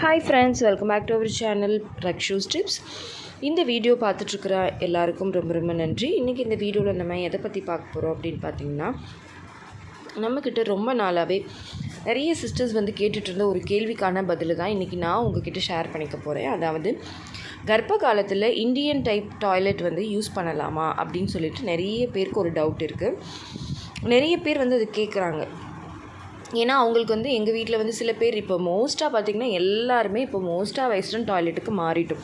Hi friends, welcome back to our channel Rakshu's tips. இந்த video பார்த்துட்ருக்குற எல்லாருக்கும் ரொம்ப ரொம்ப நன்றி. இன்றைக்கி இந்த வீடியோவில் நம்ம எதை பற்றி பார்க்க போகிறோம் அப்படின்னு பார்த்திங்கன்னா, நம்மக்கிட்ட ரொம்ப நாளாகவே நிறைய சிஸ்டர்ஸ் கேட்டுட்டு இருந்த ஒரு கேள்விக்கான பதில் தான் இன்றைக்கி நான் உங்ககிட்ட ஷேர் பண்ணிக்க போகிறேன். அதாவது கர்ப்ப காலத்தில் இந்தியன் டைப் டாய்லெட் யூஸ் பண்ணலாமா அப்படின்னு சொல்லிட்டு நிறைய பேருக்கு ஒரு டவுட் இருக்குது. நிறைய பேர் அது கேட்குறாங்க. ஏன்னா அவங்களுக்கு எங்கள் வீட்டில் சில பேர் இப்போ மோஸ்ட்டாக பார்த்திங்கன்னா எல்லாருமே இப்போ மோஸ்ட்டாக வெஸ்டர்ன் டாய்லெட்டுக்கு மாறிட்டோம்.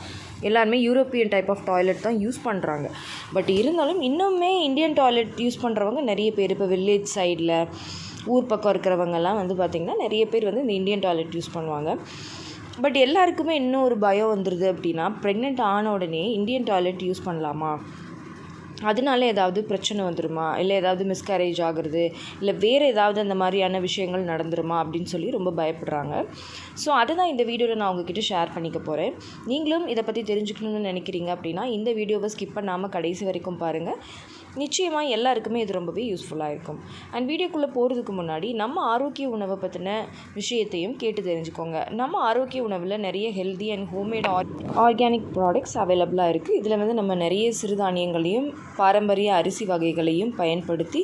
எல்லாருமே யூரோப்பியன் டைப் ஆஃப் டாய்லெட் தான் யூஸ் பண்ணுறாங்க. பட் இருந்தாலும் இன்னுமே இந்தியன் டாய்லெட் யூஸ் பண்ணுறவங்க நிறைய பேர். இப்போ வில்லேஜ் சைடில் ஊர் பக்கம் இருக்கிறவங்கெல்லாம் பார்த்திங்கன்னா நிறைய பேர் இந்த இந்தியன் டாய்லெட் யூஸ் பண்ணுவாங்க. பட் எல்லாருக்குமே இன்னும் ஒரு பயம் வந்துடுது. அப்படின்னா ப்ரெக்னென்ட் ஆன உடனே இந்தியன் டாய்லெட் யூஸ் பண்ணலாமா, அதனால ஏதாவது பிரச்சனை வந்துடுமா, இல்லை ஏதாவது மிஸ்கேரேஜ் ஆகுறது, இல்லை வேறு ஏதாவது அந்த மாதிரியான விஷயங்கள் நடந்துருமா அப்படின்னு சொல்லி ரொம்ப பயப்படுறாங்க. ஸோ அதை தான் இந்த வீடியோவில் நான் உங்ககிட்ட ஷேர் பண்ணிக்க போகிறேன். நீங்களும் இதை பற்றி தெரிஞ்சுக்கணுன்னு நினைக்கிறீங்க அப்படின்னா இந்த வீடியோவை ஸ்கிப் பண்ணாமல் கடைசி வரைக்கும் பாருங்கள். நிச்சயமாக எல்லாருக்குமே இது ரொம்பவே யூஸ்ஃபுல்லாக இருக்கும். அண்ட் வீடியோக்குள்ளே போகிறதுக்கு முன்னாடி நம்ம ஆரோக்கிய உணவை பற்றின விஷயத்தையும் கேட்டு தெரிஞ்சுக்கோங்க. நம்ம ஆரோக்கிய உணவில் நிறைய healthy and homemade organic products அவைலபிளாக இருக்குது. இதில் நம்ம நிறைய சிறுதானியங்களையும் பாரம்பரிய அரிசி வகைகளையும் பயன்படுத்தி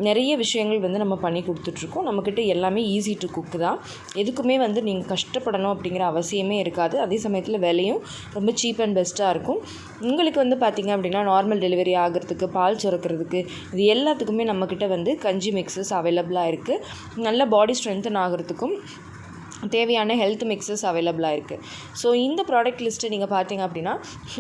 நிறைய விஷயங்கள் நம்ம பண்ணி கொடுத்துட்ருக்கோம். நம்மக்கிட்ட எல்லாமே ஈஸி டு குக்கு தான். எதுக்குமே நீங்கள் கஷ்டப்படணும் அப்படிங்கிற அவசியமே இருக்காது. அதே சமயத்தில் விலையும் ரொம்ப சீப் அண்ட் பெஸ்ட்டாக இருக்கும். உங்களுக்கு பார்த்திங்க அப்படின்னா நார்மல் டெலிவரி ஆகிறதுக்கு, பால் சுரக்கிறதுக்கு, இது எல்லாத்துக்குமே நம்மக்கிட்ட கஞ்சி மிக்ஸஸ் அவைலபிளாக இருக்குது. நல்ல பாடி ஸ்ட்ரென்த்தன் ஆகிறதுக்கும் தேவையான ஹெல்த் மிக்ஸஸ் அவைலபிளாக இருக்குது. ஸோ இந்த ப்ராடக்ட் லிஸ்ட்டை நீங்கள் பார்த்தீங்க அப்படின்னா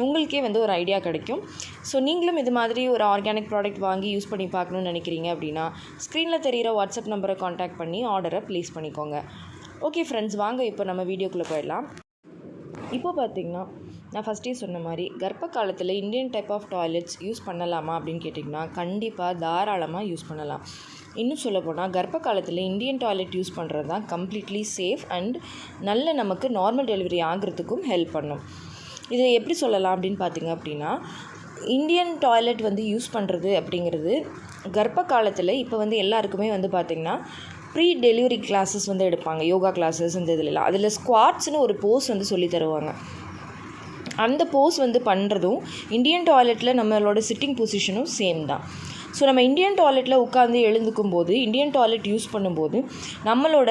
உங்களுக்கே ஒரு ஐடியா கிடைக்கும். ஸோ நீங்களும் இது மாதிரி ஒரு ஆர்கானிக் ப்ராடக்ட் வாங்கி யூஸ் பண்ணி பார்க்கணுன்னு நினைக்கிறீங்க அப்படின்னா ஸ்க்ரீனில் தெரிகிற வாட்ஸ்அப் நம்பரை காண்டாக்ட் பண்ணி ஆர்டரை ப்ளேஸ் பண்ணிக்கோங்க. ஓகே ஃப்ரெண்ட்ஸ், வாங்க இப்போ நம்ம வீடியோக்குள்ளே போயிடலாம். இப்போ பார்த்திங்கன்னா நான் ஃபஸ்ட்டே சொன்ன மாதிரி கர்ப்ப காலத்தில் Indian type of toilets use பண்ணலாமா அப்படின்னு கேட்டிங்கன்னா கண்டிப்பாக தாராளமாக யூஸ் பண்ணலாம். இன்னும் சொல்லப்போனால் கர்ப்ப காலத்தில் இந்தியன் டாய்லெட் யூஸ் பண்ணுறது தான் கம்ப்ளீட்லி சேஃப் அண்ட் நல்ல நமக்கு நார்மல் டெலிவரி ஆகிறதுக்கும் ஹெல்ப் பண்ணும். இதை எப்படி சொல்லலாம் அப்படின்னு பார்த்திங்க அப்படின்னா, இந்தியன் டாய்லெட் யூஸ் பண்ணுறது அப்படிங்கிறது கர்ப்ப காலத்தில் இப்போ எல்லாருக்குமே பார்த்திங்கன்னா ப்ரீ டெலிவரி கிளாஸஸ் எடுப்பாங்க. யோகா கிளாஸஸ் இந்த இதிலலாம் அதில் ஸ்குவாட்ஸ்னு ஒரு போஸ் சொல்லி தருவாங்க. அந்த போஸ் பண்ணுறதும் இந்தியன் டாய்லெட்டில் நம்மளோட சிட்டிங் பொசிஷனும் சேம் தான். ஸோ நம்ம இந்தியன் டாய்லெட்டில் உட்காந்து எழுந்துக்கும் போது இந்தியன் டாய்லெட் யூஸ் பண்ணும்போது நம்மளோட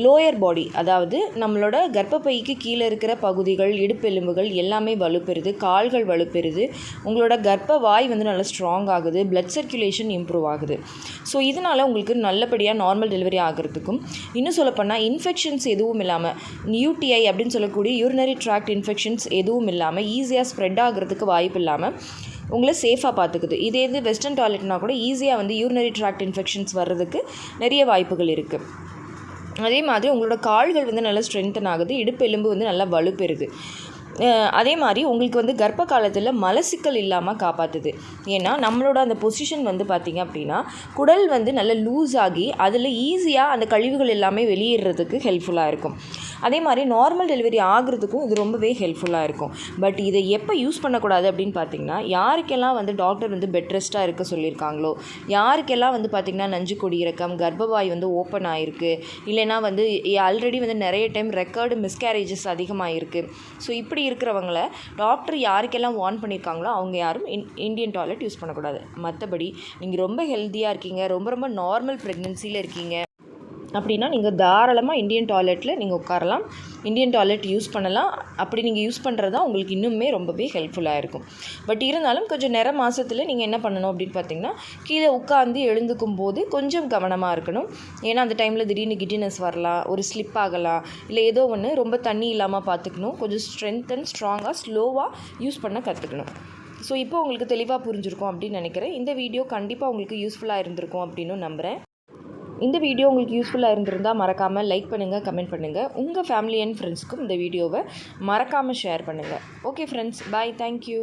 லோயர் பாடி, அதாவது நம்மளோட கர்ப்பப்பைக்கு கீழே இருக்கிற பகுதிகள், இடுப்பெலும்புகள் எல்லாமே வலுப்பெறுது, கால்கள் வலுப்பெறுது, உங்களோட கர்ப்ப வாய் நல்லா ஸ்ட்ராங் ஆகுது, பிளட் சர்க்குலேஷன் இம்ப்ரூவ் ஆகுது. ஸோ இதனால் உங்களுக்கு நல்லபடியாக நார்மல் டெலிவரி ஆகிறதுக்கும், இன்னும் சொல்லப்போனால் இன்ஃபெக்ஷன்ஸ் எதுவும் இல்லாமல், யூடிஐ அப்படின்னு சொல்லக்கூடிய யூரினரி ட்ராக்ட் இன்ஃபெக்ஷன்ஸ் எதுவும் இல்லாமல் ஈஸியாக ஸ்ப்ரெட் ஆகிறதுக்கு வாய்ப்பு இல்லாமல் உங்களை சேஃபாக பார்த்துக்குது. இதே இது வெஸ்டர்ன் டாய்லெட்னால் கூட ஈஸியாக யூரினரி ட்ராக்ட் இன்ஃபெக்ஷன்ஸ் வர்றதுக்கு நிறைய வாய்ப்புகள் இருக்குது. அதே மாதிரி உங்களோட கால்கள் நல்லா ஸ்ட்ரென்தன் ஆகுது, இடுப்பு எலும்பு நல்லா வலுப்பெறுது. அதே மாதிரி உங்களுக்கு கர்ப்ப காலத்தில் மலச்சிக்கல் இல்லாமல் காப்பாற்றுது. ஏன்னா நம்மளோட அந்த பொசிஷன் பார்த்திங்க அப்படின்னா குடல் நல்லா லூஸ் ஆகி அதில் ஈஸியாக அந்த கழிவுகள் எல்லாமே வெளியேறதுக்கு ஹெல்ப்ஃபுல்லாக இருக்கும். அதே மாதிரி நார்மல் டெலிவரி ஆகிறதுக்கும் இது ரொம்பவே ஹெல்ப்ஃபுல்லாக இருக்கும். பட் இதை எப்போ யூஸ் பண்ணக்கூடாது அப்படின்னு பார்த்திங்கன்னா, யாருக்கெல்லாம் டாக்டர் பெட் ரெஸ்ட்டாக இருக்க சொல்லியிருக்காங்களோ, யாருக்கெல்லாம் பார்த்திங்கன்னா நஞ்சு கொடி இறக்கம், கர்ப்பவாய் ஓப்பன் ஆகிருக்கு, இல்லைனா ஆல்ரெடி நிறைய டைம் ரெக்கார்டு மிஸ்கேரேஜஸ் அதிகமாக இருக்குது. ஸோ இப்படி இருக்கிறவங்கள டாக்டர் யாருக்கெல்லாம் வார்ன் பண்ணியிருக்காங்களோ அவங்க யாரும் இந்தியன் டாய்லெட் யூஸ் பண்ணக்கூடாது. மற்றபடி நீங்கள் ரொம்ப ஹெல்த்தியாக இருக்கீங்க, ரொம்ப ரொம்ப நார்மல் ப்ரெக்னென்சியில் இருக்கீங்க அப்படின்னா நீங்கள் தாராளமாக இந்தியன் டாய்லெட்டில் நீங்கள் உட்காரலாம், இந்தியன் டாய்லெட் யூஸ் பண்ணலாம். அப்படி நீங்கள் யூஸ் பண்ணுறது தான் உங்களுக்கு இன்னுமே ரொம்பவே ஹெல்ப்ஃபுல்லாக இருக்கும். பட் இருந்தாலும் கொஞ்சம் நிற மாதத்தில் நீங்கள் என்ன பண்ணணும் அப்படின்னு பார்த்தீங்கன்னா, கீழே உட்காந்து எழுந்துக்கும் போது கொஞ்சம் கவனமாக இருக்கணும். ஏன்னா அந்த டைமில் திடீர்னு கிட்டினஸ் வரலாம், ஒரு ஸ்லிப் ஆகலாம், இல்லை ஏதோ ஒன்று ரொம்ப தண்ணி இல்லாமல் பார்த்துக்கணும். கொஞ்சம் ஸ்ட்ரென்த் அண்ட் ஸ்ட்ராங்காக ஸ்லோவாக யூஸ் பண்ண கற்றுக்கணும். ஸோ இப்போ உங்களுக்கு தெளிவாக புரிஞ்சிருக்கும் அப்படின்னு நினைக்கிறேன். இந்த வீடியோ கண்டிப்பாக உங்களுக்கு யூஸ்ஃபுல்லாக இருந்திருக்கும் அப்படின்னு நம்புகிறேன். இந்த வீடியோ உங்களுக்கு யூஸ்ஃபுல்லாக இருந்திருந்தால் மறக்காமல் லைக் பண்ணுங்கள், கமெண்ட் பண்ணுங்கள். உங்கள் ஃபேமிலி அண்ட் ஃப்ரெண்ட்ஸ்க்கும் இந்த வீடியோவை மறக்காமல் ஷேர் பண்ணுங்கள். ஓகே ஃப்ரெண்ட்ஸ், பாய், தேங்க்யூ.